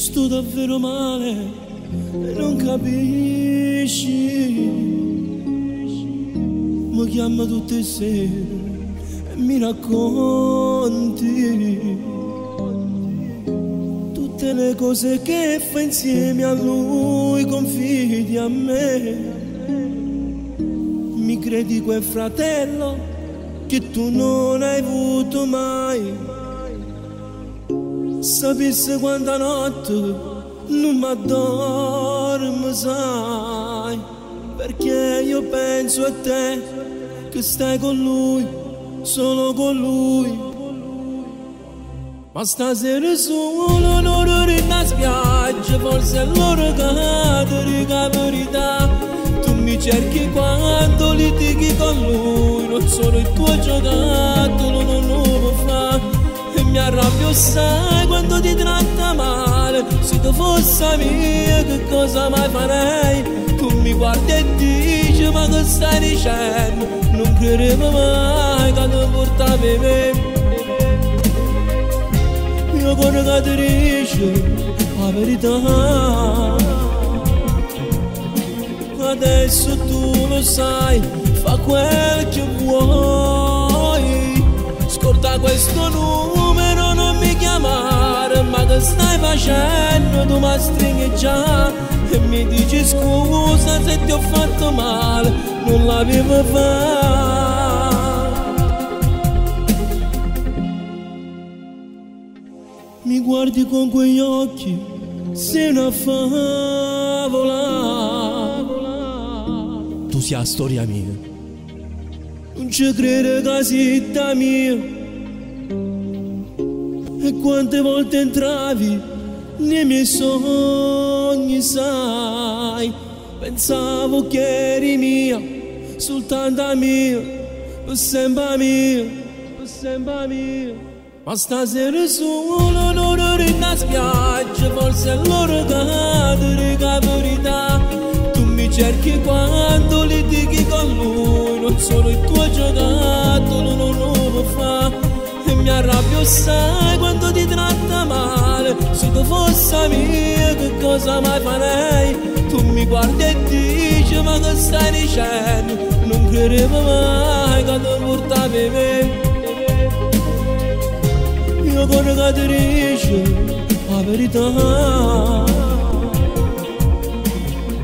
sto davvero male e non capisci. Mi chiama tutte le sere e mi racconti tutte le cose che fa insieme a lui, confidi a me. Mi credi quel fratello che tu non hai avuto mai. Sapessi quanta notte non mi addormo, sai, perché io penso a te, che stai con lui, solo con lui. Ma stasera solo non in spiaggia, forse è l'ora che ti dica la verità. Tu mi cerchi quando litighi con lui, non sono il tuo giocattolo, non lo può fare. E mi arrabbio sai quando ti tratta male. Se tu fossi mia che cosa mai farei? Tu mi guardi e dici ma che stai dicendo? Non credevo mai che ti portavi me. Io corro che ti dice la verità. Adesso tu lo sai, fa quel che vuoi. Scorda questo numero, non mi chiamare. Ma che stai facendo? Tu mi stringi già e mi dici scusa se ti ho fatto male. Non l'avevo fatto. Mi guardi con quegli occhi, sei una favola. Tu sia la storia mia, non ci crede casetta mia. E quante volte entravi nei miei sogni, sai, pensavo che eri mia, soltanto mia, per sempre mia, per sempre mia. Ma stasera solo non in spiaggia, forse è l'ora che ti dica la verità. Tu mi cerchi quando litighi con lui, non sono il tuo giocattolo, non lo può fare. E mi arrabbio sai quando ti tratta male. Se tu fossi mia che cosa mai farei? Tu mi guardi e dici ma che stai dicendo? Non credevo mai che ti portavi me. Io corro che ti dice la verità.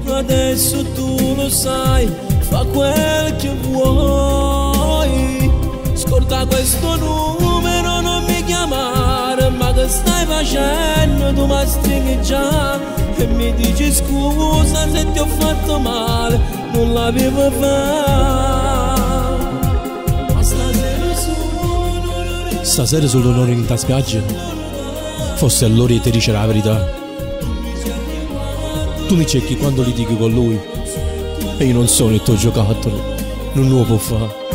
Adesso tu lo sai, fa quel che vuoi. Scorda questo numero, non mi chiamare. Ma che stai facendo? Tu mi stringi già e mi dici scusa se ti ho fatto male. Non l'avevo fatto. Ma stasera solo non in ta spiaggia, forse allora ti dice la verità. Tu mi cerchi quando litighi con lui e io non sono il tuo giocattolo, non lo può fare.